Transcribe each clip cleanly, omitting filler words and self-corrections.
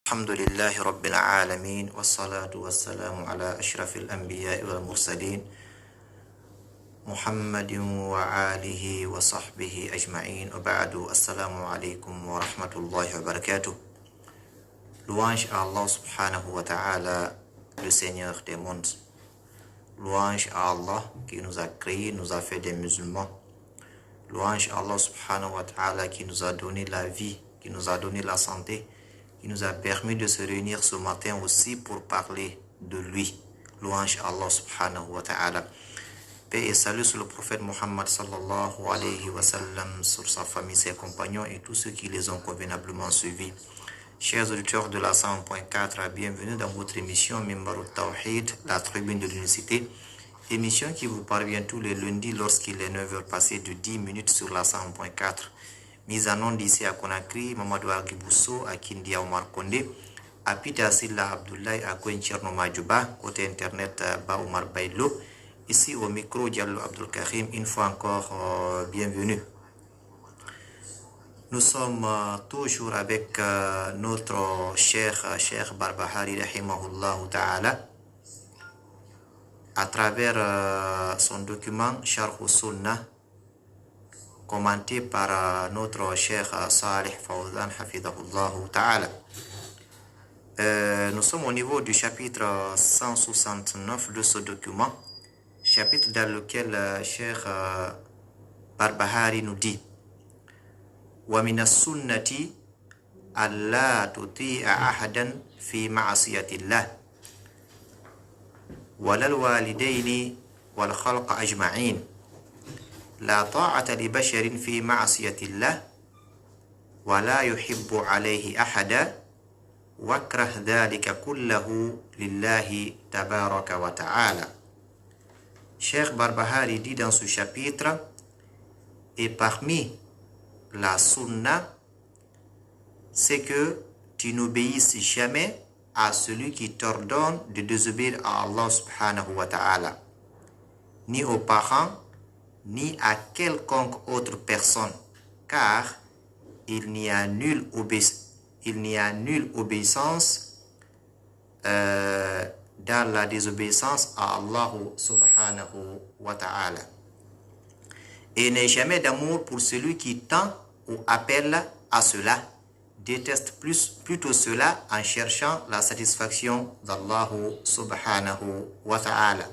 الحمد لله رب العالمين والصلاة والسلام على أشرف الأنبياء والمرسلين محمد وآله وصحبه أجمعين وبعد السلام عليكم ورحمة الله وبركاته. Louange à Allah subhanahu wa ta'ala, le Seigneur des mondes. Louange à Allah qui nous a créés, nous a fait des musulmans. Louange à Allah subhanahu wa ta'ala qui nous a donné la vie, qui nous a donné la santé, qui nous a permis de se réunir ce matin aussi pour parler de lui. Louange à Allah subhanahu wa ta'ala. Paix et salut sur le prophète Mohammed sallallahu alayhi wa sallam, sur sa famille, ses compagnons et tous ceux qui les ont convenablement suivis. Chers auditeurs de la 100.4, bienvenue dans votre émission Mimbarut Tawhid, la tribune de l'unicité. Émission qui vous parvient tous les lundis lorsqu'il est 9h passé de 10 minutes sur la 100.4. Mise en onde ici à Conakry, Mamadou Arguibousso, à Kindia Omar Kondé, à Pita Silla Abdoulaye, à Kouencherno Madjouba, côté internet Ba Omar Baïlo. Ici au micro Diallo Abdul Karim, une fois encore bienvenue. Nous sommes toujours avec notre cher Barbahari rahimahullah ta'ala à travers son document Sharh Sunnah commenté par notre cher Salih Fawzan hafidahullah ta'ala. Nous sommes au niveau du chapitre 169 de ce document, chapitre dans lequel Cheikh Barbahari nous dit وَمِنَ السُّنَّةِ أَلَّا تُطِيعَ أَحَدًا فِي مَعْصِيَةِ اللَّهِ وَلَا الْوَالِدَيْنِ وَالْخَلْقَ أَجْمَعِينَ لا طاعة لبشر في معصية الله ولا يحب عليه أحدا واكره ذلك كله لله تبارك وتعالى. Cheikh Barbahari dit dans ce chapitre, et parmi la sunna, c'est que tu n'obéisses jamais à celui qui t'ordonne de désobéir à Allah subhanahu wa ta'ala, ni aux parents, ni à quelconque autre personne, car il n'y a nulle obéissance dans la désobéissance à Allah subhanahu wa ta'ala. Et n'est jamais d'amour pour celui qui tend ou appelle à cela, déteste plutôt cela en cherchant la satisfaction d'Allah subhanahu wa ta'ala.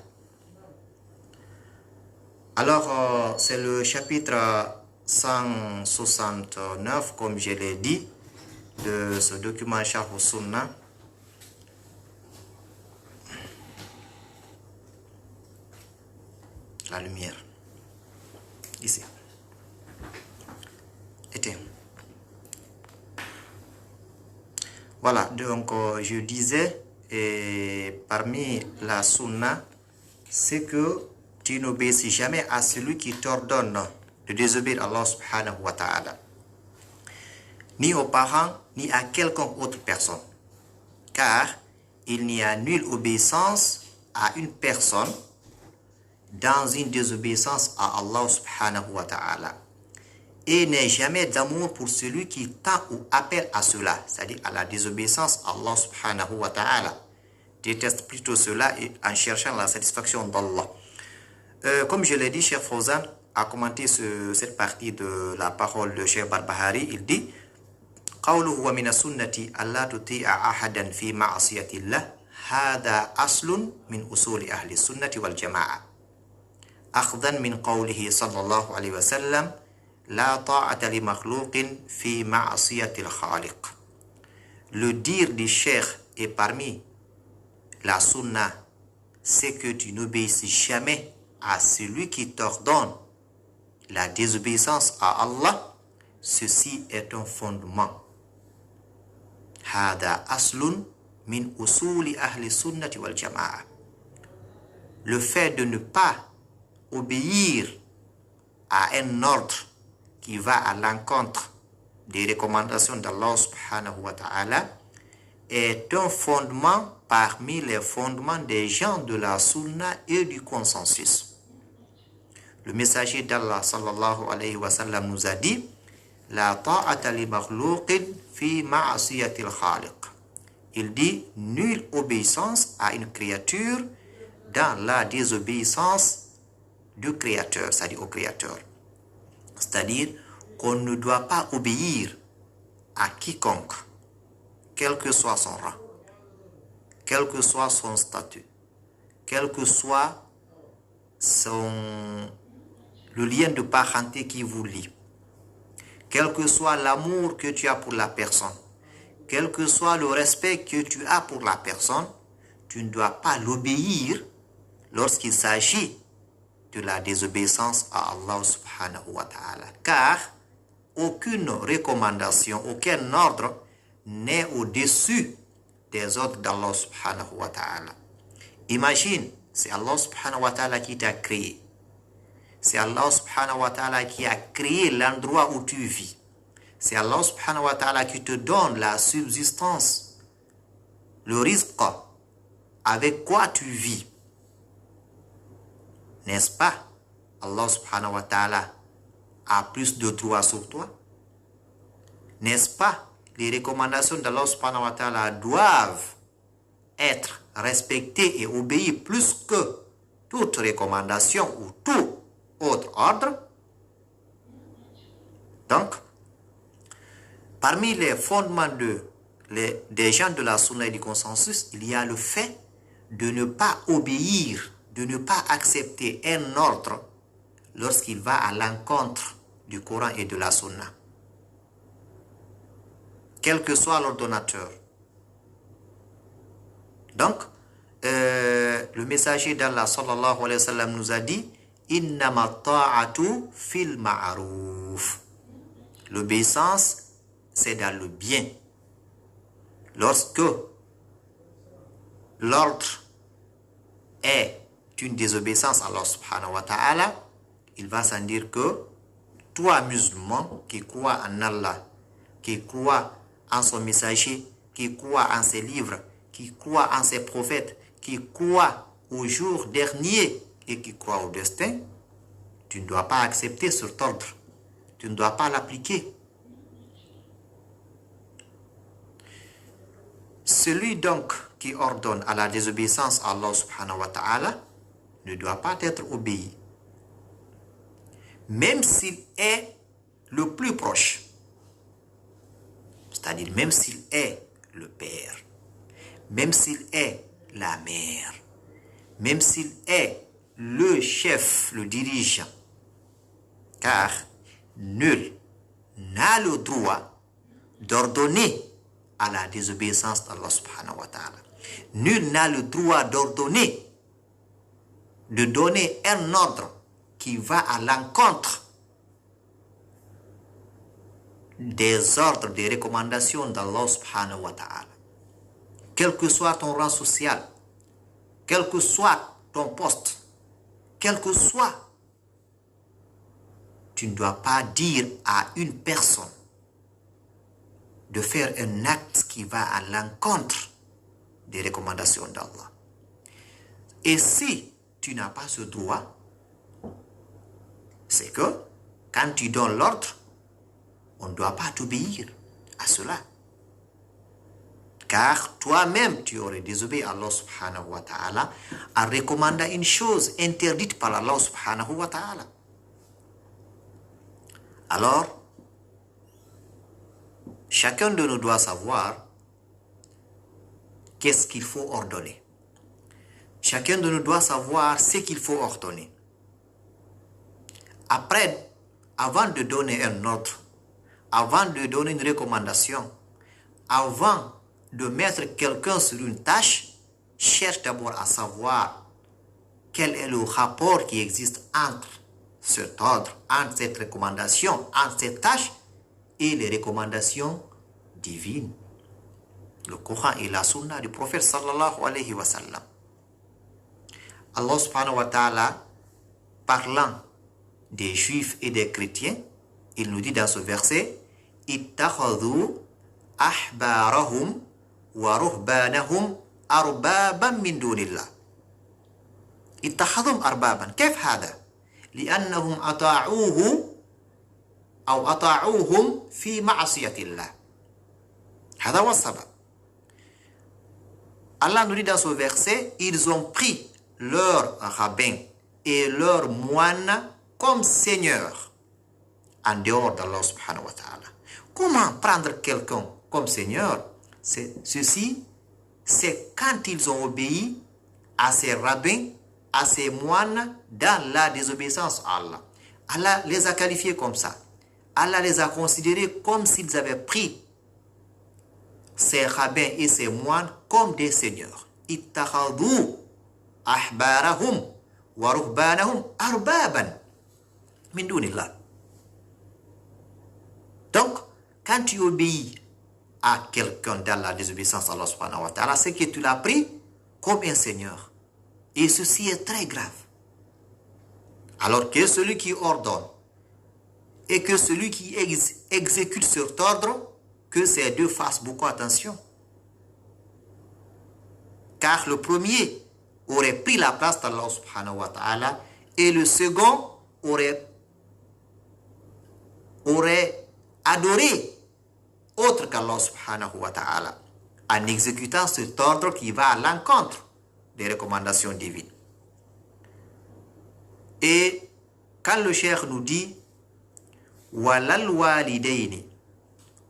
Alors, c'est le chapitre 169, comme je l'ai dit, de ce document Sharh Sunnah. La lumière. Ici. Éteins. Voilà, donc je disais, et parmi la Sunna, c'est que tu n'obéis jamais à celui qui t'ordonne de désobéir à Allah subhanahu wa ta'ala, ni aux parents, ni à quelconque autre personne. Car il n'y a nulle obéissance à une personne dans une désobéissance à Allah subhanahu wa ta'ala. Et n'est jamais d'amour pour celui qui tend ou appelle à cela, c'est-à-dire à la désobéissance à Allah subhanahu wa ta'ala. Déteste plutôt cela en cherchant la satisfaction d'Allah. Comme je l'ai dit, Cheikh Fawzan a commenté cette partie de la parole de Cheikh Barbahari. Il dit قوله ومن السنة ألا تطيع أحدا في معصية الله هذا أصل من أصول أهل السنة والجماعة أخذا من قوله صلى الله عليه وسلم لا طاعة لمخلوق في معصية الخالق. Le dire du Cheikh est parmi la sunna, c'est que tu n'obéisses jamais à celui qui t'ordonne la désobéissance à Allah. Ceci est un fondement. هذا أصل من أصول أهل السنة والجماعة. Le fait de ne pas obéir à un ordre qui va à l'encontre des recommandations d'Allah subhanahu wa ta'ala est un fondement parmi les fondements des gens de la sunna et du consensus. Le messager d'Allah sallallahu alayhi wa sallam nous a dit La ta'ata li makhluqin fi ma'asiyatil khaliq. Il dit nulle obéissance à une créature dans la désobéissance du Créateur, c'est-à-dire au Créateur. C'est-à-dire qu'on ne doit pas obéir à quiconque, quel que soit son rang, quel que soit son statut, quel que soit le lien de parenté qui vous lie, quel que soit l'amour que tu as pour la personne, quel que soit le respect que tu as pour la personne, tu ne dois pas l'obéir lorsqu'il s'agit de la désobéissance à Allah subhanahu wa ta'ala. Car aucune recommandation, aucun ordre n'est au-dessus des ordres d'Allah subhanahu wa ta'ala. Imagine, c'est Allah subhanahu wa ta'ala qui t'a créé. C'est Allah subhanahu wa ta'ala qui a créé l'endroit où tu vis. C'est Allah subhanahu wa ta'ala qui te donne la subsistance, le rizq, avec quoi tu vis. N'est-ce pas? Allah subhanahu wa ta'ala a plus de droits sur toi. N'est-ce pas? Les recommandations d'Allah subhanahu wa ta'ala doivent être respectées et obéies plus que toute recommandation ou tout autre ordre. Donc, parmi les fondements des gens de la sunna et du consensus, il y a le fait de ne pas obéir, de ne pas accepter un ordre lorsqu'il va à l'encontre du Coran et de la sunna. Quel que soit l'ordonnateur. Donc, le messager d'Allah sallallahu alayhi wa sallam nous a dit « Innama ta'atu fil ma'aruf » L'obéissance, c'est dans le bien. Lorsque l'ordre est une désobéissance à Allah subhanahu wa ta'ala, il va sans dire que toi, musulman, qui crois en Allah, qui crois en son messager, qui croit en ses livres, qui croit en ses prophètes, qui croit au jour dernier et qui croit au destin, tu ne dois pas accepter cet ordre. Tu ne dois pas l'appliquer. Celui donc qui ordonne à la désobéissance à Allah subhanahu wa ta'ala ne doit pas être obéi. Même s'il est le plus proche. C'est-à-dire même s'il est le père, même s'il est la mère, même s'il est le chef, le dirigeant. Car nul n'a le droit d'ordonner à la désobéissance d'Allah subhanahu wa ta'ala. Nul n'a le droit d'ordonner, de donner un ordre qui va à l'encontre des ordres, des recommandations d'Allah subhanahu wa ta'ala. Quel que soit ton rang social, quel que soit ton poste, quel que soit, tu ne dois pas dire à une personne de faire un acte qui va à l'encontre des recommandations d'Allah. Et si tu n'as pas ce droit, c'est que quand tu donnes l'ordre, on ne doit pas t'obéir à cela. Car toi-même, tu aurais désobéi à Allah subhanahu wa ta'ala en recommandant une chose interdite par Allah subhanahu wa ta'ala. Alors, chacun de nous doit savoir qu'est-ce qu'il faut ordonner. Chacun de nous doit savoir ce qu'il faut ordonner. Après, avant de donner un ordre, avant de donner une recommandation, avant de mettre quelqu'un sur une tâche, cherche d'abord à savoir quel est le rapport qui existe entre cet ordre, entre cette recommandation, entre cette tâche et les recommandations divines. Le Coran et la Sunna du prophète sallallahu alayhi wa sallam. Allah subhanahu wa ta'ala, parlant des juifs et des chrétiens, il nous dit dans ce verset « Ittakhadhu ahbarahum wa ruhbanahum arbaban min dunillah » Ittakhadhum arbaban. كيف هذا؟ لأنهم أطاعوه أو أطاعوهم في معصية الله. هذا هو السبب. Allah nous dit dans ce verset, ils ont pris leur rabbin et leur moine comme seigneur en dehors d'Allah subhanahu wa ta'ala. Comment prendre quelqu'un comme seigneur? Ceci, c'est quand ils ont obéi à ces rabbins, à ces moines dans la désobéissance à Allah. Allah les a qualifiés comme ça. Allah les a considérés comme s'ils avaient pris ces rabbins et ces moines comme des seigneurs. Ittakhadhu ahbarahum wa ruhbanahum arbaban min dunillah. Donc, quand tu obéis à quelqu'un dans la désobéissance à Allah subhanahu wa ta'ala, c'est que tu l'as pris comme un seigneur. Et ceci est très grave. Alors que celui qui ordonne et que celui qui exécute cet ordre, que ces deux fassent beaucoup attention. Car le premier aurait pris la place d'Allah subhanahu wa ta'ala et le second aurait adoré autre qu'Allah subhanahu wa ta'ala en exécutant cet ordre qui va à l'encontre des recommandations divines. Et quand le cheikh nous dit walal walidaini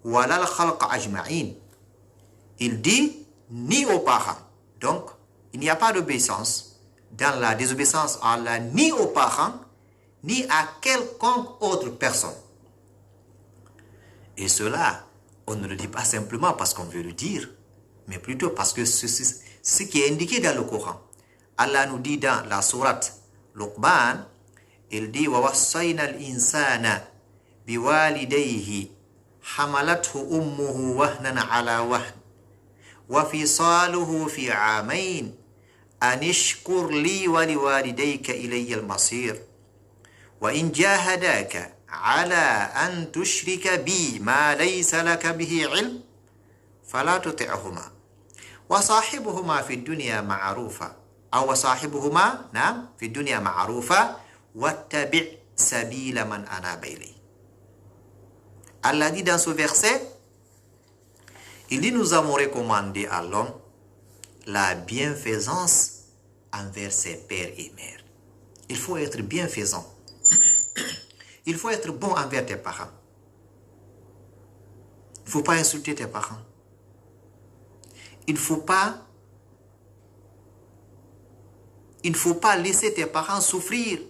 walal khalqa ajma'in, il dit ni aux parents. Donc, il n'y a pas d'obéissance dans la désobéissance à Allah, ni aux parents, ni à quelconque autre personne. Et cela, on ne le dit pas simplement parce qu'on veut le dire, mais plutôt parce que ce qui est indiqué dans le Coran. Allah nous dit dans la sourate Luqman, il dit وَوَصَّيْنَا الْإِنسَانَ بِوَالِدَيْهِ حَمَلَتْهُ أُمُّهُ وَهْنًا عَلَى وَهْنٍ وَفِصَالُهُ فِي عَامَيْنِ أَنِ اشْكُرْ لِي وَلِوَالِدَيْكَ إِلَيَّ الْمَصِيرُ وَإِنْ جَاهَدَاكَ على أن تشرك بي ما ليس لك به علم فلا تطعهما وصاحبهما في الدنيا معروفا أو وصاحبهما نعم في الدنيا معروفا واتبع سبيل من أناب إليه. Allah dit dans ce verset, il dit nous avons recommandé à l'homme la bienfaisance envers ses pères et mères. Il faut être bienfaisant. Il faut être bon envers tes parents. Il ne faut pas insulter tes parents. Il ne faut pas laisser tes parents souffrir,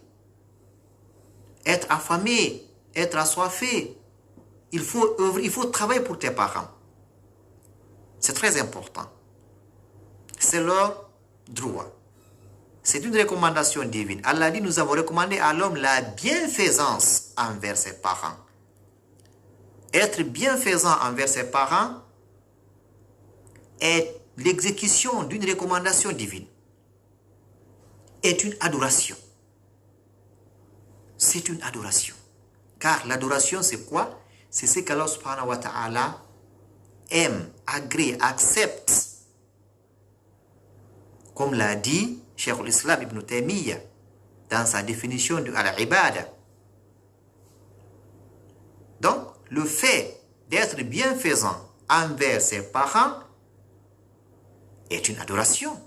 être affamés, être assoiffés. Il faut œuvrer, il faut travailler pour tes parents. C'est très important. C'est leur droit. C'est une recommandation divine. Allah dit, nous avons recommandé à l'homme la bienfaisance envers ses parents. Être bienfaisant envers ses parents est l'exécution d'une recommandation divine. Est une adoration. C'est une adoration. Car l'adoration, c'est quoi? C'est ce qu'Allah subhanahu wa ta'ala aime, agrée, accepte. Comme l'a dit Cheikh al-Islam Ibn Taymiyyah dans sa définition de al-ibada. Donc, le fait d'être bienfaisant envers ses parents est une adoration.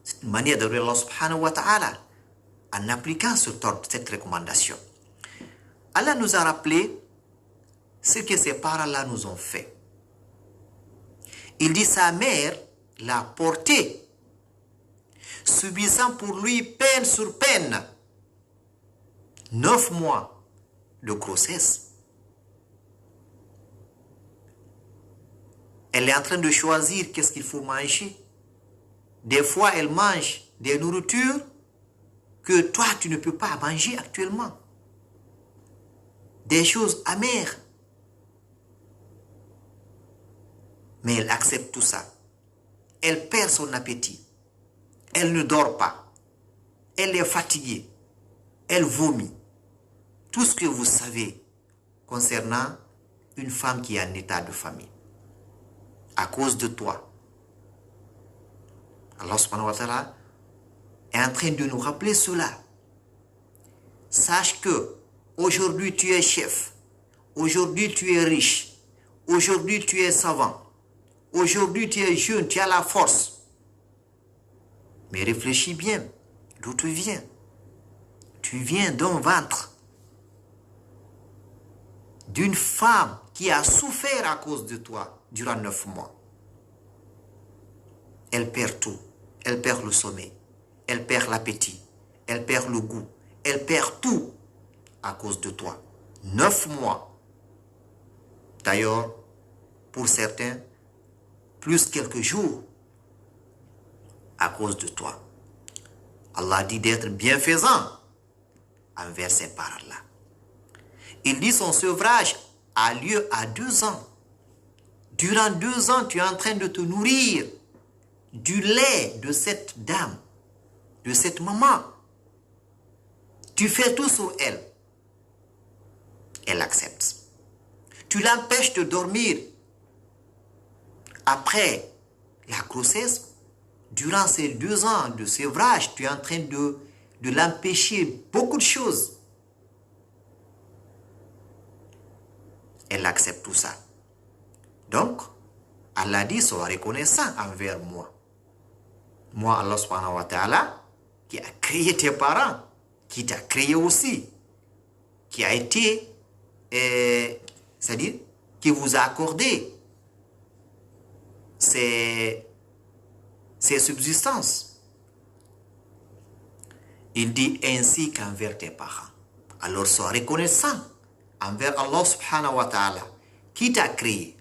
C'est une manière d'adorer Allah subhanahu wa ta'ala en appliquant cette recommandation. Allah nous a rappelé ce que ses parents-là nous ont fait. Il dit sa mère l'a porté, subissant pour lui peine sur peine 9 mois de grossesse. Elle est en train de choisir qu'est-ce qu'il faut manger. Des fois, elle mange des nourritures que toi, tu ne peux pas manger actuellement. Des choses amères. Mais elle accepte tout ça. Elle perd son appétit. Elle ne dort pas. Elle est fatiguée. Elle vomit. Tout ce que vous savez concernant une femme qui est en état de famine. À cause de toi. Allah subhanahu wa ta'ala est en train de nous rappeler cela. Sache que aujourd'hui tu es chef. Aujourd'hui tu es riche. Aujourd'hui tu es savant. Aujourd'hui tu es jeune, tu as la force. Mais réfléchis bien. D'où tu viens? Tu viens d'un ventre, d'une femme qui a souffert à cause de toi durant 9 mois. Elle perd tout. Elle perd le sommeil. Elle perd l'appétit. Elle perd le goût. Elle perd tout à cause de toi. 9 mois. D'ailleurs, pour certains, plus quelques jours à cause de toi. Allah dit d'être bienfaisant envers ces parents-là. Il dit son sevrage a lieu à 2 ans. Durant 2 ans, tu es en train de te nourrir du lait de cette dame, de cette maman. Tu fais tout sur elle. Elle accepte. Tu l'empêches de dormir. Après la grossesse, durant ces 2 ans de sevrage, tu es en train de l'empêcher beaucoup de choses. Elle accepte tout ça. Donc, Allah dit, sois reconnaissant envers moi. Moi, Allah subhanahu wa ta'ala, qui a créé tes parents, qui t'a créé aussi, qui a été, c'est-à-dire, qui vous a accordé ces subsistances. Il dit ainsi qu'envers tes parents. Alors sois reconnaissant envers Allah subhanahu wa ta'ala qui t'a créé.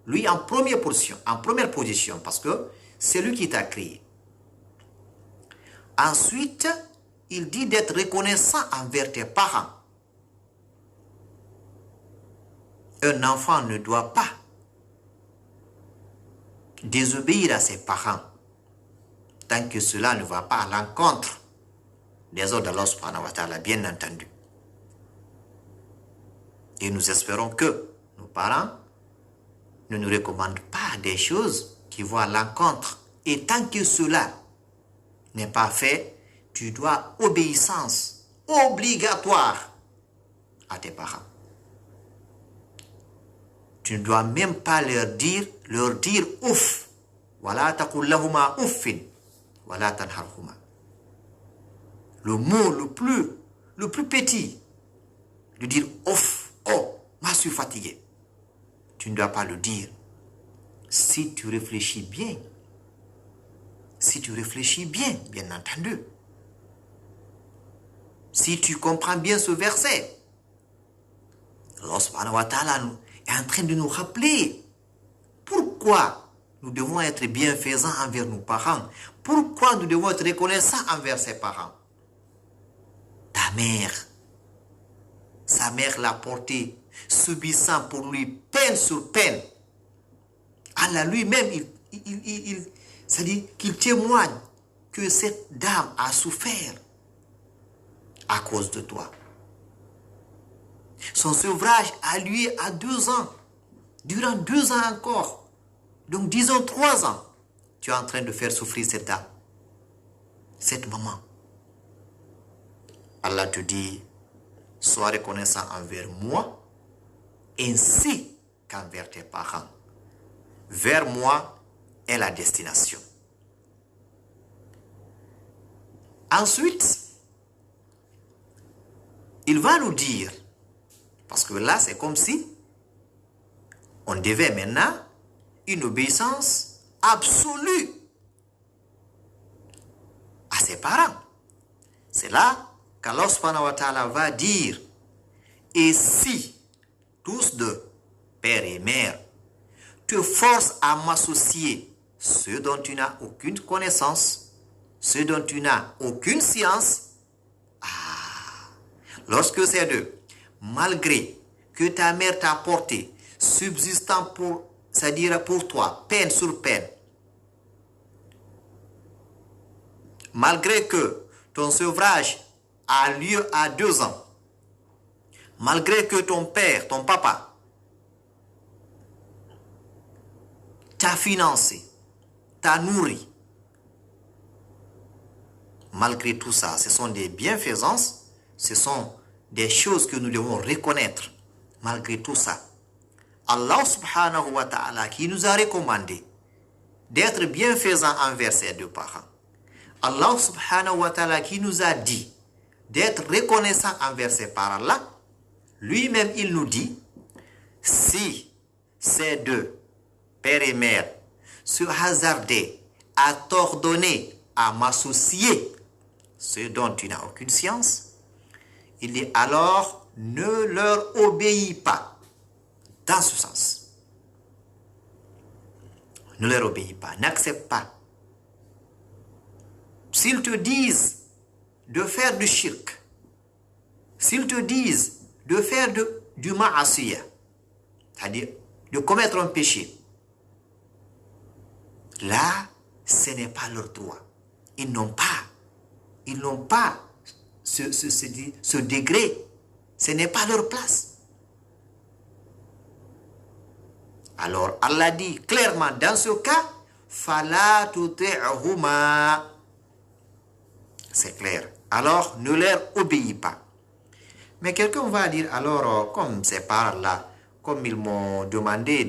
Lui en première position, parce que c'est lui qui t'a créé. Ensuite, il dit d'être reconnaissant envers tes parents. Un enfant ne doit pas désobéir à ses parents tant que cela ne va pas à l'encontre des ordres d'Allah subhanahu wa ta'ala, bien entendu. Et nous espérons que nos parents ne nous recommandent pas des choses qui vont à l'encontre. Et tant que cela n'est pas fait, tu dois obéissance obligatoire à tes parents. Tu ne dois même pas leur dire ouf. Wala taqul lahuma uffin. Wala tanharhuma. Le mot le plus petit, de dire ouf, oh, je suis fatigué. Tu ne dois pas le dire. Si tu réfléchis bien, bien entendu, si tu comprends bien ce verset, Allah subhanahu wa ta'ala est en train de nous rappeler pourquoi nous devons être bienfaisants envers nos parents, pourquoi nous devons être reconnaissants envers ses parents. Ta mère, sa mère l'a porté, subissant pour lui peine sur peine. Allah lui-même, c'est-à-dire qu'il témoigne que cette dame a souffert à cause de toi. Son sevrage a lieu à 2 ans. Durant 2 ans encore. Donc disons 3 ans. Tu es en train de faire souffrir cette dame. Cette maman. Allah te dit, sois reconnaissant envers moi, ainsi qu'envers tes parents. Vers moi est la destination. Ensuite, il va nous dire, parce que là c'est comme si on devait maintenant une obéissance absolue à ses parents. C'est là qu'Allah subhanahu wa ta'ala va dire, et si tous deux, père et mère, te forcent à m'associer ceux dont tu n'as aucune connaissance, ceux dont tu n'as aucune science, lorsque ces deux, malgré que ta mère t'a porté, subsistant c'est-à-dire pour toi, peine sur peine, malgré que ton sevrage a lieu à 2 ans, malgré que ton père, ton papa, t'a financé, t'a nourri, malgré tout ça, ce sont des bienfaisances, ce sont des choses que nous devons reconnaître. Malgré tout ça, Allah subhanahu wa ta'ala qui nous a recommandé d'être bienfaisants envers ses 2 parents, Allah subhanahu wa ta'ala qui nous a dit d'être reconnaissant envers ses parents-là, lui-même il nous dit, si ces deux, père et mère, se hasardaient à t'ordonner à m'associer, ce dont tu n'as aucune science, il dit alors ne leur obéis pas. Dans ce sens, ne leur obéis pas, n'accepte pas. S'ils te disent de faire du shirk, s'ils te disent de faire du ma'asiyah, c'est-à-dire de commettre un péché, là, ce n'est pas leur droit. Ils n'ont pas ce degré. Ce n'est pas leur place. Alors, Allah dit clairement, dans ce cas, fala tuti'huma. C'est clair. Alors, ne leur obéis pas. Mais quelqu'un va dire, alors, comme ces parents-là, comme ils m'ont demandé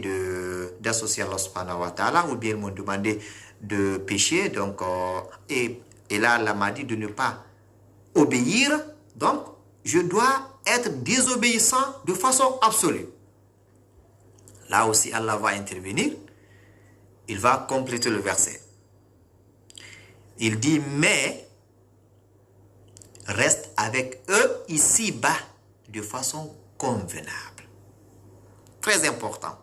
d'associer Allah subhanahu wa ta'ala, ou bien ils m'ont demandé de pécher, donc, et là, Allah m'a dit de ne pas obéir, donc, je dois être désobéissant de façon absolue. Là aussi, Allah va intervenir. Il va compléter le verset. Il dit, mais reste avec eux ici-bas de façon convenable. Très important.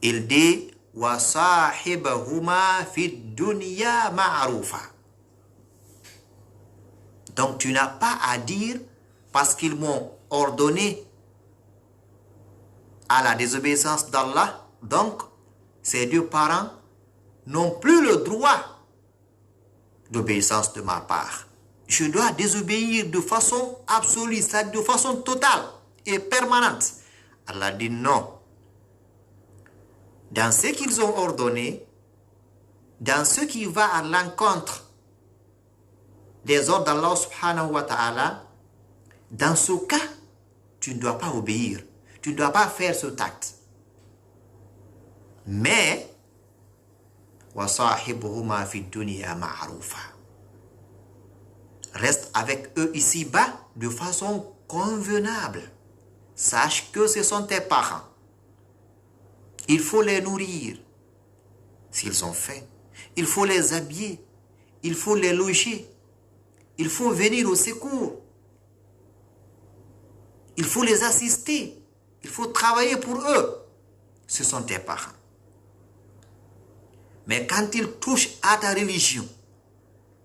Il dit, wa sahibahuma fid dunya ma'rufa. Donc tu n'as pas à dire, parce qu'ils m'ont ordonné à la désobéissance d'Allah, donc ces deux parents n'ont plus le droit d'obéissance de ma part. Je dois désobéir de façon absolue, c'est-à-dire de façon totale et permanente. Allah dit non. Dans ce qu'ils ont ordonné, dans ce qui va à l'encontre des ordres d'Allah subhanahu wa ta'ala, dans ce cas, tu ne dois pas obéir. Tu ne dois pas faire ce acte. Mais, وَصَاحِبُهُمَا فِي الدُّنْيَا مَعْرُوفًا. Reste avec eux ici-bas de façon convenable. Sache que ce sont tes parents. Il faut les nourrir s'ils ont faim. Il faut les habiller. Il faut les loger. Il faut venir au secours. Il faut les assister. Il faut travailler pour eux. Ce sont tes parents. Mais quand ils touchent à ta religion,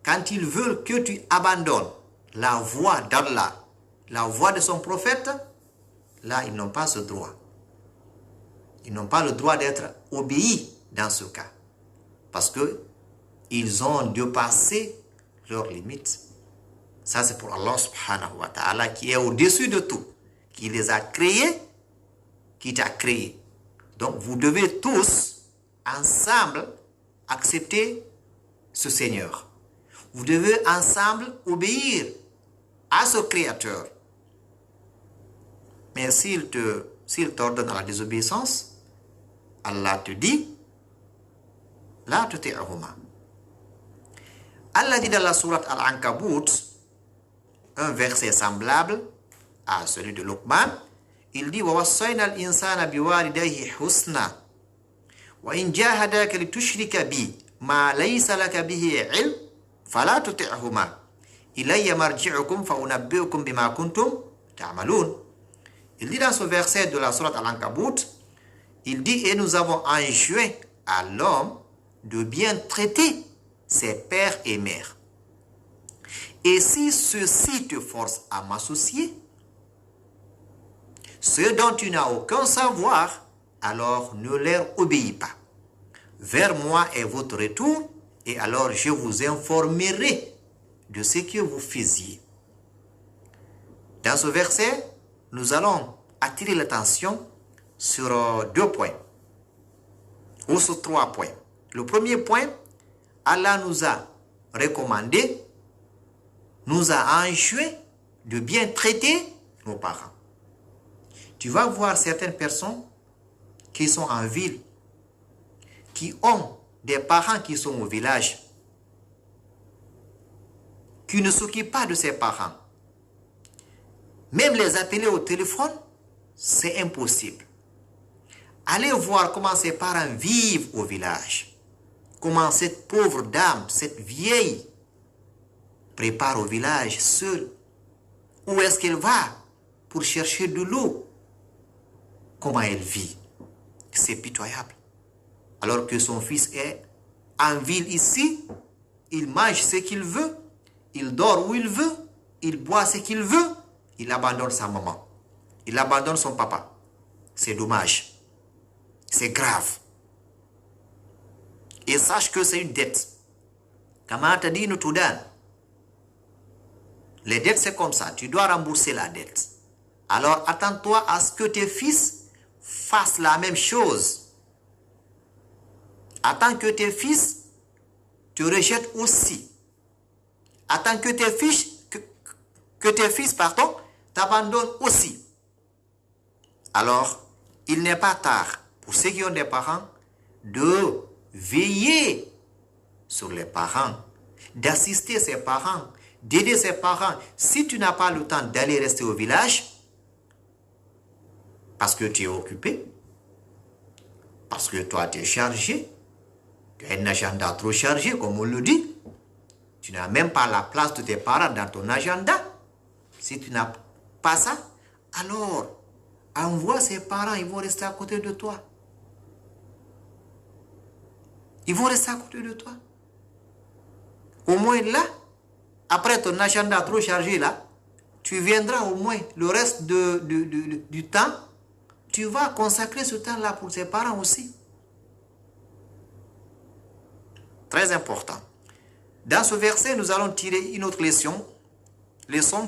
quand ils veulent que tu abandonnes la voie d'Allah, la voie de son prophète, là, ils n'ont pas ce droit. Ils n'ont pas le droit d'être obéis dans ce cas. Parce que ils ont dépassé leurs limites. Ça, c'est pour Allah subhanahu wa ta'ala qui est au-dessus de tout, qui les a créés, qui t'a créé. Donc, vous devez tous, ensemble, accepter ce Seigneur. Vous devez ensemble obéir à ce Créateur. Mais s'il t'ordonne à la désobéissance, Allah te dit, la tuti'huma. Allah dit dans la sourate Al-Ankabut, un verset semblable à celui de Luqman, il dit وَوَصَّيْنَا الْإِنسَانَ بِوَالِدَيْهِ حُسْنًا وَإِنْ جَاهَدَاكَ لِتُشْرِكَ بِي مَا لَيْسَ لَكَ بِهِ عِلْمٌ فَلَا تُطِعْهُمَا إِلَيَّ مَرْجِعُكُمْ فَأُنَبِّئُكُمْ بِمَا كُنْتُمْ تَعْمَلُونَ. Il dit dans ce verset de la sourate Al-Ankabut, il dit, et nous avons enjoint à l'homme de bien traiter ses pères et mères. Et si ceux-ci te forcent à m'associer, ce dont tu n'as aucun savoir, alors ne leur obéis pas. Vers moi est votre retour, et alors je vous informerai de ce que vous faisiez. Dans ce verset, nous allons attirer l'attention sur deux points, ou sur trois points. Le premier point, Allah nous a recommandé, nous a enjoint de bien traiter nos parents. Tu vas voir certaines personnes qui sont en ville, qui ont des parents qui sont au village. qui ne s'occupe pas de ses parents, même les appeler au téléphone, c'est impossible. Allez voir comment ses parents vivent au village. Comment cette pauvre dame, cette vieille, prépare au village seule. Où est-ce qu'elle va pour chercher de l'eau? Comment elle vit? C'est pitoyable. Alors que son fils est en ville ici, il mange ce qu'il veut, il dort où il veut, il boit ce qu'il veut, il abandonne sa maman, il abandonne son papa. C'est dommage. C'est grave. Et sache que c'est une dette. Comment t'as dit, nous tout donne. Les dettes, c'est comme ça. Tu dois rembourser la dette. Alors, attends-toi à ce que tes fils fassent la même chose. Attends que tes fils te rejettent aussi. Attends que tes fils, t'abandonnent aussi. Alors, il n'est pas tard pour ceux qui ont des parents de veiller sur les parents, d'assister ses parents, d'aider ses parents. Si tu n'as pas le temps d'aller rester au village, parce que tu es occupé, parce que toi tu es chargé, tu as un agenda trop chargé, comme on le dit, tu n'as même pas la place de tes parents dans ton agenda. Si tu n'as pas ça, alors envoie ses parents, ils vont rester à côté de toi. Ils vont rester à côté de toi. Au moins là, après ton agenda trop chargé là, tu viendras au moins le reste du temps, tu vas consacrer ce temps-là pour tes parents aussi. Très important. Dans ce verset, nous allons tirer une autre leçon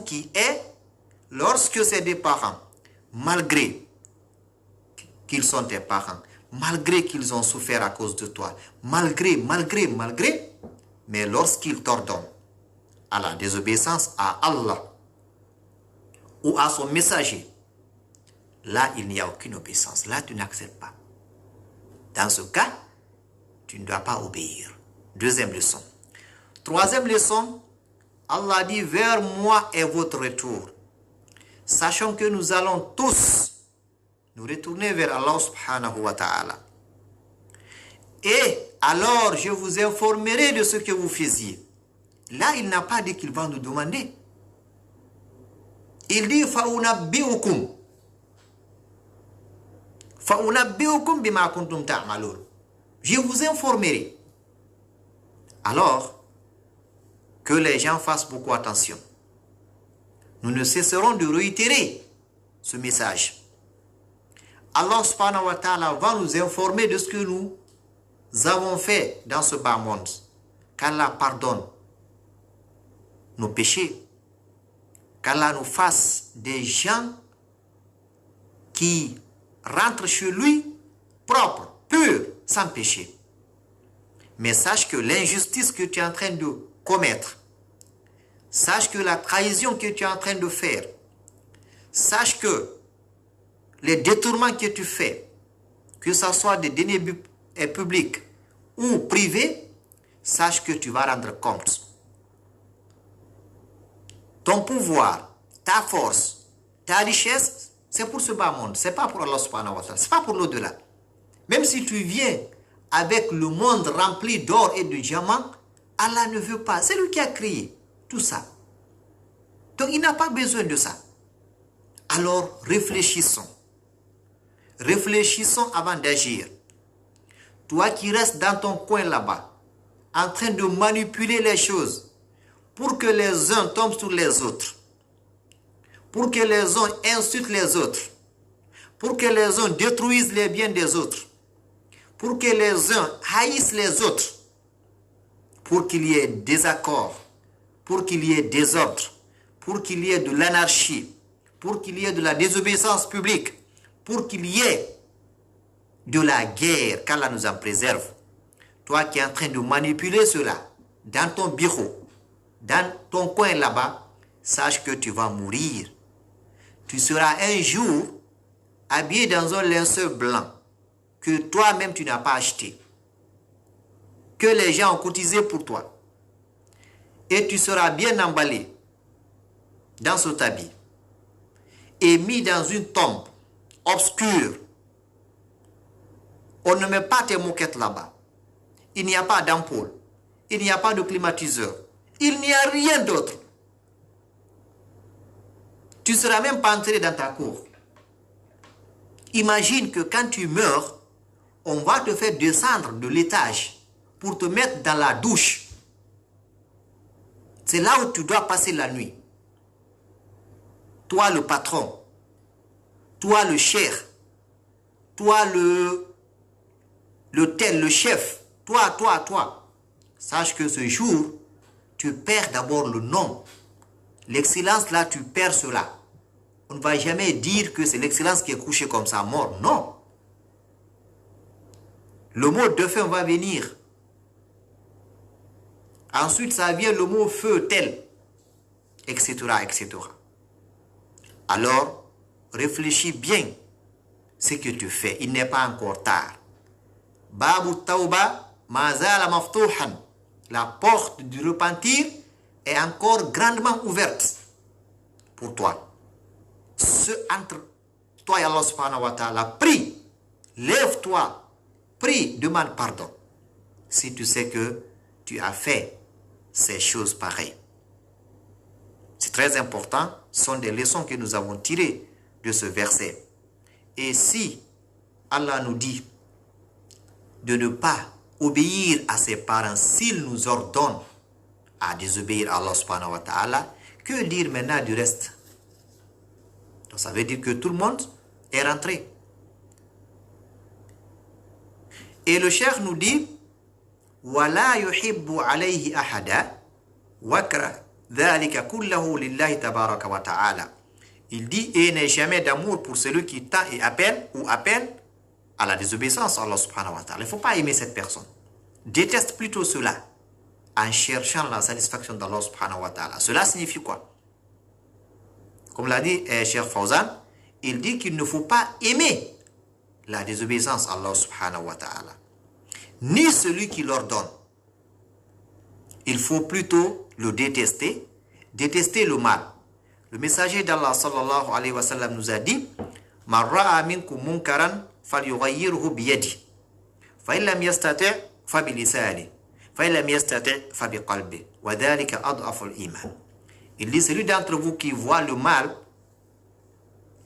qui est, lorsque c'est des parents, malgré qu'ils sont tes parents, malgré qu'ils ont souffert à cause de toi, malgré, mais lorsqu'ils t'ordonnent à la désobéissance à Allah ou à son messager, là, il n'y a aucune obéissance. Là, tu n'acceptes pas. Dans ce cas, tu ne dois pas obéir. Deuxième leçon. Troisième leçon, Allah dit, vers moi est votre retour. Sachons que nous allons tous nous retourner vers Allah subhanahu wa ta'ala. Et alors, je vous informerai de ce que vous faisiez. Là, il n'a pas dit qu'il va nous demander. Il dit, فَأُنَبِّئُكُمْ بِمَا كُنْتُمْ تَعْمَلُونَ. Je vous informerai. Alors, que les gens fassent beaucoup attention. Nous ne cesserons de réitérer ce message. Allah subhanahu wa ta'ala va nous informer de ce que nous avons fait dans ce bas monde. Qu'Allah pardonne nos péchés. Qu'Allah nous fasse des gens qui rentrent chez lui propres, purs, sans péché. Mais sache que l'injustice que tu es en train de commettre, sache que la trahison que tu es en train de faire, sache que les détournements que tu fais, que ce soit des deniers publics ou privés, sache que tu vas rendre compte. Ton pouvoir, ta force, ta richesse, c'est pour ce bas monde. Ce n'est pas pour Allah subhanahu wa ta'ala. Ce n'est pas pour l'au-delà. Même si tu viens avec le monde rempli d'or et de diamants, Allah ne veut pas. C'est lui qui a créé tout ça. Donc il n'a pas besoin de ça. Alors réfléchissons. Réfléchissons avant d'agir. Toi qui restes dans ton coin là-bas, en train de manipuler les choses pour que les uns tombent sur les autres, pour que les uns insultent les autres, pour que les uns détruisent les biens des autres, pour que les uns haïssent les autres, pour qu'il y ait désaccord, pour qu'il y ait désordre, pour qu'il y ait de l'anarchie, pour qu'il y ait de la désobéissance publique, pour qu'il y ait de la guerre, qu'Allah nous en préserve. Toi qui es en train de manipuler cela dans ton bureau, dans ton coin là-bas, sache que tu vas mourir. Tu seras un jour habillé dans un linceul blanc que toi-même tu n'as pas acheté, que les gens ont cotisé pour toi. et tu seras bien emballé dans cet habit et mis dans une tombe obscure. On ne met pas tes moquettes là-bas. Il n'y a pas d'ampoule. Il n'y a pas de climatiseur. Il n'y a rien d'autre. Tu ne seras même pas entré dans ta cour. Imagine que quand tu meurs, on va te faire descendre de l'étage pour te mettre dans la douche. C'est là où tu dois passer la nuit. Toi le patron, toi le chef, toi le tel, le chef, toi. Sache que ce jour, tu perds d'abord le nom. L'excellence là, tu perds cela. On ne va jamais dire que c'est l'excellence qui est couchée comme ça, mort. Non. Le mot de feu va venir. Ensuite, ça vient le mot feu tel, etc., etc. Alors, réfléchis bien ce que tu fais. Il n'est pas encore tard. Babu Tauba mazala maftuhan. La porte du repentir est encore grandement ouverte pour toi. Ce entre toi et Allah subhanahu wa ta'ala, prie, lève-toi, prie, demande pardon. Si tu sais que tu as fait ces choses pareilles. C'est très important, ce sont des leçons que nous avons tirées de ce verset. Et si Allah nous dit de ne pas obéir à ses parents s'ils nous ordonnent à désobéir à Allah subhanahu wa ta'ala, que dire maintenant du reste? Donc ça veut dire que tout le monde est rentré. Et le cheikh nous dit وَلَا يُحِبُّ عَلَيْهِ أَحَدًا وَكْرَ ذَلِكَ كُلَّهُ لِلَّهِ تَبَارَكَ وَتَعَالَى. Il dit, et n'est jamais d'amour pour celui qui tend et appelle ou appelle à la désobéissance à Allah subhanahu wa ta'ala. Il ne faut pas aimer cette personne. Déteste plutôt cela en cherchant la satisfaction d'Allah subhanahu wa ta'ala. Cela signifie quoi? Comme l'a dit Cheikh Fawzan, il dit qu'il ne faut pas aimer la désobéissance à Allah subhanahu wa ta'ala, ni celui qui l'ordonne. Il faut plutôt le détester, détester le mal. Le messager d'Allah sallallahu alayhi wa sallam nous a dit Man ra'a minkum munkaran falyughayyirhu biyadi fa in lam yastati' fa bilisani fa in lam yastati' fa biqalbi wa dhalika adhafu al-iman. Il dit celui d'entre vous qui voit le mal,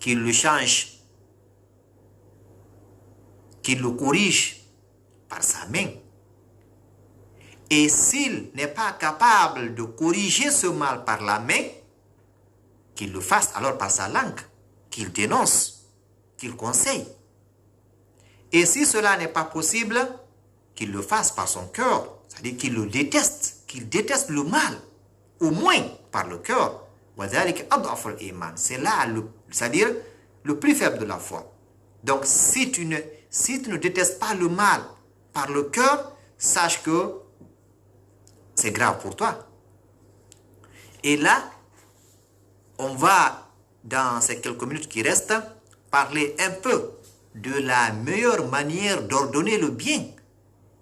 qu'il le change, qu'il le corrige par sa main. Et s'il n'est pas capable de corriger ce mal par la main, qu'il le fasse alors par sa langue, qu'il dénonce, qu'il conseille. Et si cela n'est pas possible, qu'il le fasse par son cœur, c'est-à-dire qu'il le déteste, qu'il déteste le mal, au moins par le cœur. C'est là, c'est-à-dire le plus faible de la foi. Donc si tu ne détestes pas le mal par le cœur, sache que c'est grave pour toi. Et là, on va, dans ces quelques minutes qui restent, parler un peu de la meilleure manière d'ordonner le bien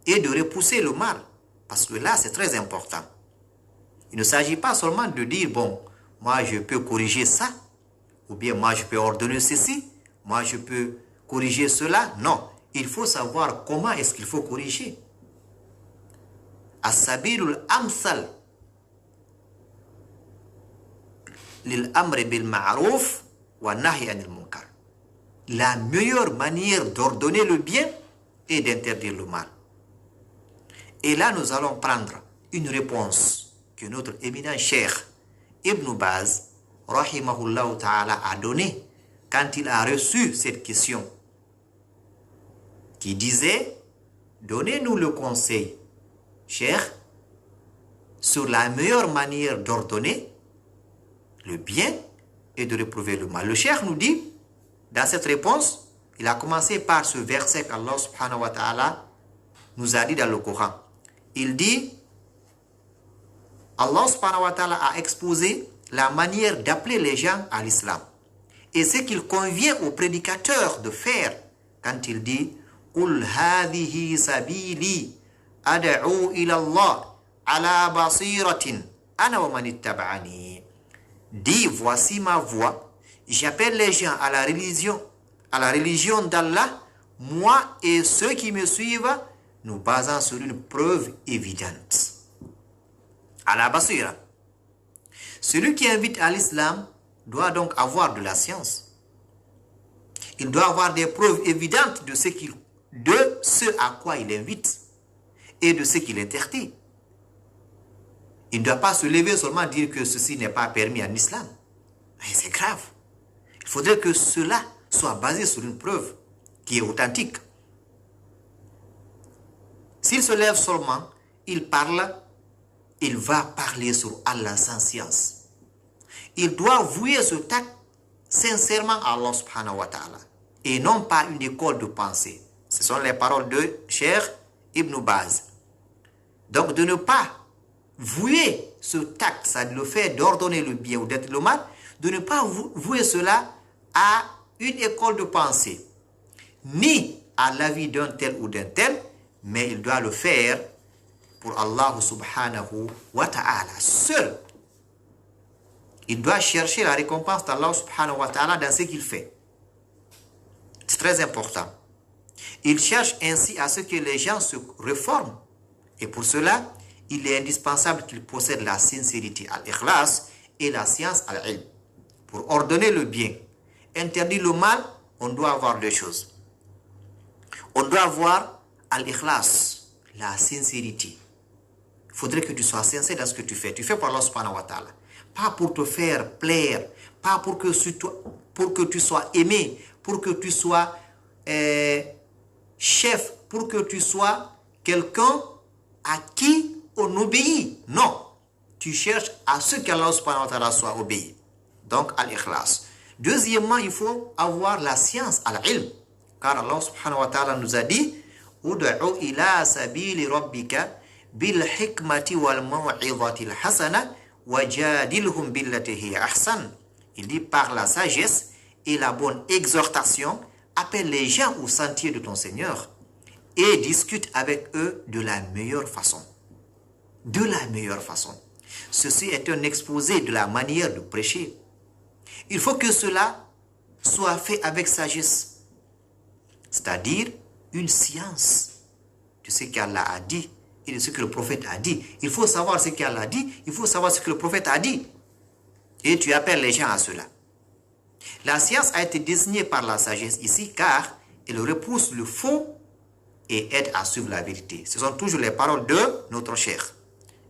et de repousser le mal. Parce que là, c'est très important. Il ne s'agit pas seulement de dire, bon, moi je peux corriger ça, ou bien moi je peux ordonner ceci, moi je peux corriger cela. Non, il faut savoir comment est-ce qu'il faut corriger. As-sabilul amsal lil amri bil ma'ruf wa nahy anil munkar. La meilleure manière d'ordonner le bien est d'interdire le mal. Et là, nous allons prendre une réponse que notre éminent cheikh Ibn Baz, rahimahullah ta'ala, a donnée quand il a reçu cette question, qui disait, donnez-nous le conseil, cheikh, sur la meilleure manière d'ordonner le bien et de réprouver le mal. Le cheikh nous dit, dans cette réponse, il a commencé par ce verset qu'Allah subhanahu wa ta'ala nous a dit dans le Coran. Il dit, Allah subhanahu wa ta'ala a exposé la manière d'appeler les gens à l'islam. Et ce qu'il convient au prédicateur de faire quand il dit قُلْ هَذِهِ سَبِيلِي أَدْعُوا إِلَى اللَّهِ عَلَى بَصِيرَةٍ ana wa man ittaba'ani. Dis, voici ma voix. J'appelle les gens à la religion d'Allah. Moi et ceux qui me suivent, nous basons sur une preuve évidente. À la basira. Celui qui invite à l'islam doit donc avoir de la science. Il doit avoir des preuves évidentes de ce à quoi il invite et de ce qu'il interdit. Il ne doit pas se lever seulement dire que ceci n'est pas permis en islam. C'est grave. Il faudrait que cela soit basé sur une preuve qui est authentique. S'il se lève seulement, il parle, il va parler sur Allah sans science. Il doit vouer ce tact sincèrement à Allah subhanahu wa ta'ala et non pas une école de pensée. Ce sont les paroles de Cheikh Ibn Baz. Donc de ne pas vouer ce tact, ça le fait d'ordonner le bien ou d'être le mal, de ne pas vouer cela à une école de pensée, ni à l'avis d'un tel ou d'un tel, mais il doit le faire pour Allah subhanahu wa ta'ala seul. Il doit chercher la récompense d'Allah subhanahu wa ta'ala dans ce qu'il fait. C'est très important. Il cherche ainsi à ce que les gens se réforment. Et pour cela, il est indispensable qu'il possède la sincérité al-ikhlas et la science al-ilm. Pour ordonner le bien, interdire le mal, on doit avoir deux choses. On doit avoir al-ikhlas, la sincérité. Il faudrait que tu sois sincère dans ce que tu fais. Tu fais pour Allah subhanahu wa ta'ala. Pas pour te faire plaire, pas pour que tu sois aimé, pour que tu sois chef, pour que tu sois quelqu'un à qui on obéit. Non. Tu cherches à ce qu'Allah subhanahu wa ta'ala soit obéi. Donc, al-ikhlas. Deuxièmement, il faut avoir la science, al-ilm. Car Allah subhanahu wa ta'ala nous a dit Ud'u ila sabili rabbika bil hikmati wal maw'izati al hasana wajadilhum billati hiya ahsan. Il dit par la sagesse et la bonne exhortation, appelle les gens au sentier de ton Seigneur et discute avec eux de la meilleure façon. De la meilleure façon. Ceci est un exposé de la manière de prêcher. Il faut que cela soit fait avec sagesse, c'est-à-dire une science de ce qu'Allah a dit et de ce que le prophète a dit. Il faut savoir ce qu'Allah a dit, il faut savoir ce que le prophète a dit. Et tu appelles les gens à cela. La science a été désignée par la sagesse ici car elle repousse le faux et aide à suivre la vérité. Ce sont toujours les paroles de notre cher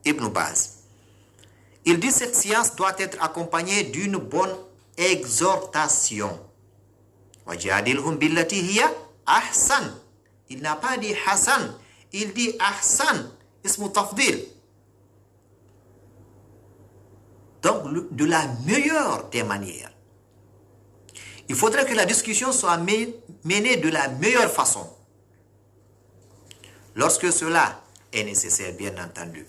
Ibn Baz. Il dit cette science doit être accompagnée d'une bonne exhortation. Wajadilhum billati hiya ahsan. Il n'a pas dit Hassan, il dit Ahsan, ismu tafdil. Donc, de la meilleure des manières. Il faudrait que la discussion soit menée de la meilleure façon. Lorsque cela est nécessaire, bien entendu.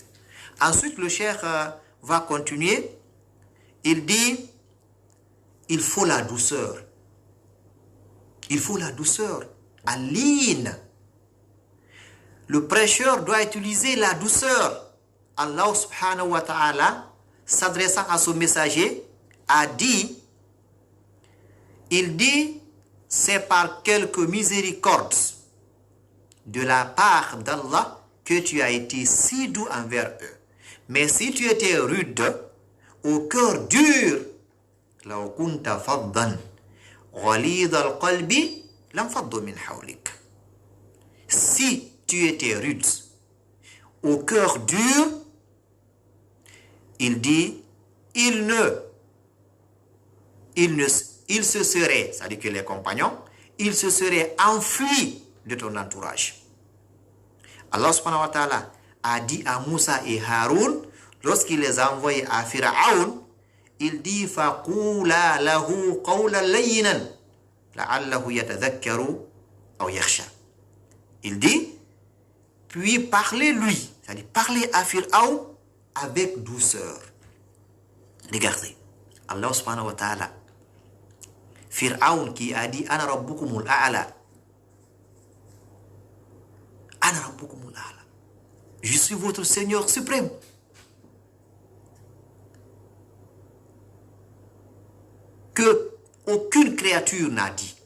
Ensuite, le cheikh va continuer. Il dit, il faut la douceur. Il faut la douceur. Aline. Le prêcheur doit utiliser la douceur. Allah subhanahu wa ta'ala, s'adressant à son messager, a dit, il dit, c'est par quelque miséricorde de la part d'Allah que tu as été si doux envers eux. Mais si tu étais rude, au cœur dur, لو كنت فظا غليظ القلب لانفضوا من حولك. Si tu étais rude, au cœur dur, il dit, il se serait, c'est-à-dire que les compagnons, il se serait enfui de ton entourage. Allah subhanahu wa ta'ala a dit à Moussa et Haroun, lorsqu'il les a envoyés à Pharaon, il dit فَقُولَا لَهُ قَوْلًا لَيِّنًا لَعَلَّهُ يَتَذَكَّرُ أَوْ يَخْشَى. Il dit, puis parlez-lui, c'est-à-dire parlez à Pharaon avec douceur. Regardez, Allah subhanahu wa ta'ala, Pharaon qui a dit Ana rabbukumul a'la. Ana rabbukumul a'la. Je suis votre Seigneur suprême. aucune créature n'a dit,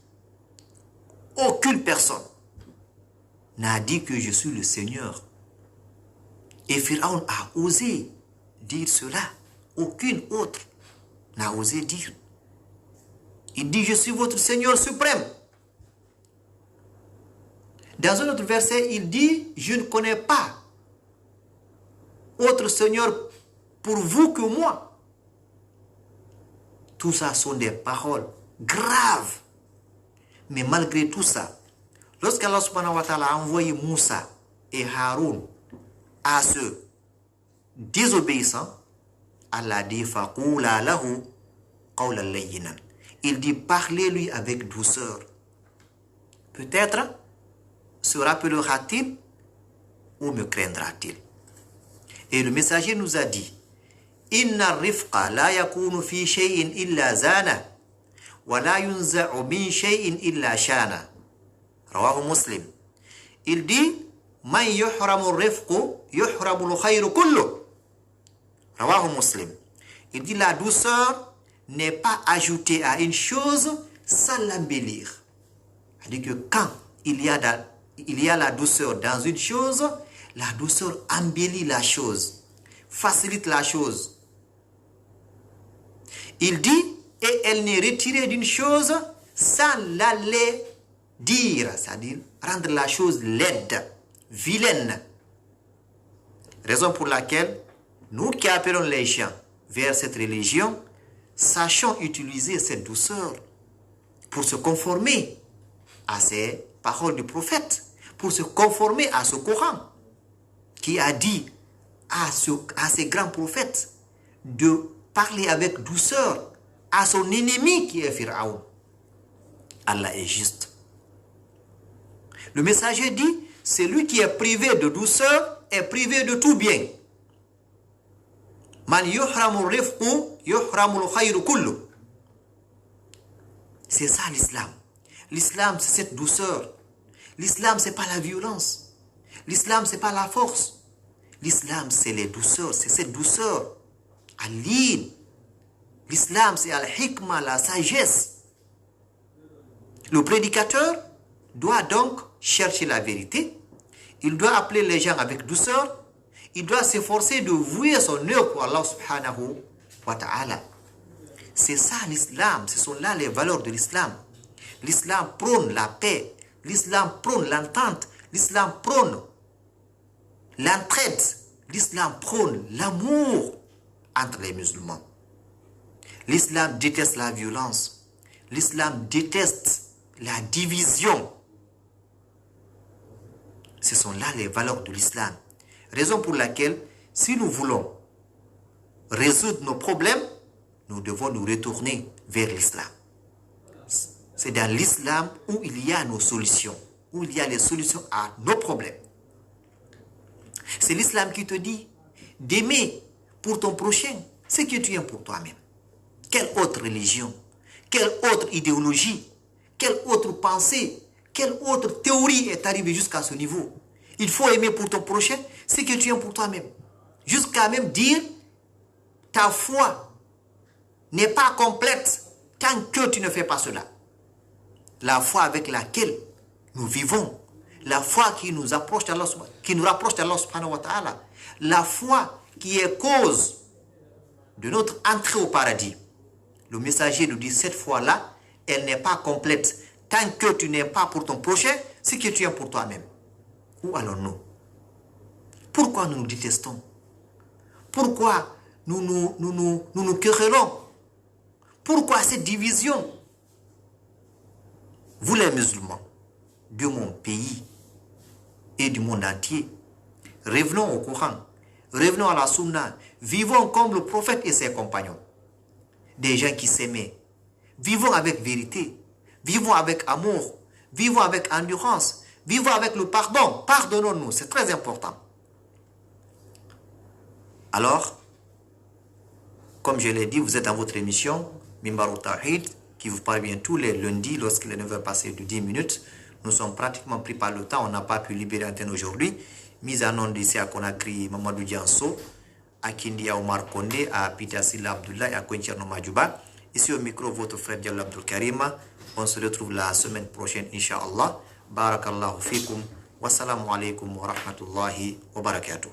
aucune personne n'a dit que je suis le Seigneur. Et Pharaon a osé dire cela. Aucune autre n'a osé dire. Il dit, je suis votre Seigneur suprême. Dans un autre verset, il dit, je ne connais pas autre Seigneur pour vous que moi. Tout ça sont des paroles graves. Mais malgré tout ça, lorsqu'Allah subhanahu wa ta'ala a envoyé Moussa et Haroun à ce désobéissant, Allah dit faqula lahu qawlan layyinan. Il dit parlez-lui avec douceur. Peut-être se rappellera-t-il ou me craindra-t-il. Et le messager nous a dit inna rifqa la yakunu fi shay'in illa zana wa la yunza'u min shay'in illa shana. Rawahu Muslim. Il dit man yuhramu rifqu yuhramu al-khayru kullu. Rawahu Muslim. Il dit la douceur n'est pas ajoutée à une chose sans l'embellir. C'est-à-dire que quand il y a la douceur dans une chose, la douceur embellit la chose, facilite la chose. Il dit, et elle n'est retirée d'une chose sans l'aller dire, c'est-à-dire rendre la chose laide, vilaine. Raison pour laquelle nous qui appelons les gens vers cette religion, sachons utiliser cette douceur pour se conformer à ces paroles du prophète, pour se conformer à ce Coran qui a dit à ces grands prophètes de parler avec douceur à son ennemi qui est Pharaon. Allah est juste. Le messager dit, celui qui est privé de douceur est privé de tout bien. Man yuhramu rifqu yuhramu al-khayru kullu. C'est ça l'islam. L'islam, c'est cette douceur. L'islam, c'est pas la violence. L'islam, c'est pas la force. L'islam, c'est les douceurs, c'est cette douceur. Al-lin. L'islam, c'est al-hikma, la sagesse. Le prédicateur doit donc chercher la vérité. Il doit appeler les gens avec douceur. Il doit s'efforcer de vouer son œuvre pour Allah subhanahu wa ta'ala. C'est ça l'islam, ce sont là les valeurs de l'islam. L'islam prône la paix, l'islam prône l'entente, l'islam prône l'entraide, l'islam prône l'amour entre les musulmans. L'islam déteste la violence, l'islam déteste la division. Ce sont là les valeurs de l'islam. Raison pour laquelle, si nous voulons résoudre nos problèmes, nous devons nous retourner vers l'islam. C'est dans l'islam où il y a nos solutions, où il y a les solutions à nos problèmes. C'est l'islam qui te dit d'aimer pour ton prochain ce que tu aimes pour toi-même. Quelle autre religion, quelle autre idéologie, quelle autre pensée, quelle autre théorie est arrivée jusqu'à ce niveau? Il faut aimer pour ton prochain ce que tu aimes pour toi-même. Jusqu'à même dire ta foi n'est pas complète tant que tu ne fais pas cela. La foi avec laquelle nous vivons, la foi qui nous rapproche d'Allah subhanahu wa ta'ala, la foi qui est cause de notre entrée au paradis. Le messager nous dit cette foi-là, elle n'est pas complète tant que tu n'aimes pas pour ton prochain ce que tu aimes pour toi-même. Où allons-nous? Pourquoi nous nous détestons? Pourquoi nous nous querellons? Pourquoi cette division? Vous les musulmans de mon pays et du monde entier, revenons au Coran, revenons à la Sunna, vivons comme le prophète et ses compagnons. Des gens qui s'aimaient. Vivons avec vérité, vivons avec amour, vivons avec endurance, vivons avec le pardon. Pardonnons-nous, c'est très important. Alors, comme je l'ai dit, vous êtes dans votre émission Mimbar al-Tawhid qui vous parvient tous les lundis lorsqu'il est 9h passé de 10 minutes. Nous sommes pratiquement pris par le temps, on n'a pas pu libérer l'antenne aujourd'hui. Mise en onde ici à Conakry, Mamadou Dianso, à Kindia Omar Kondé, à Peter Silla Abdullah et à Kwencherno Madjouba. Ici au micro, votre frère Diallo Abdul Karim. On se retrouve la semaine prochaine, Inch'Allah. Barakallahu fikum. Wassalamu alaikum wa rahmatullahi wa barakatuh.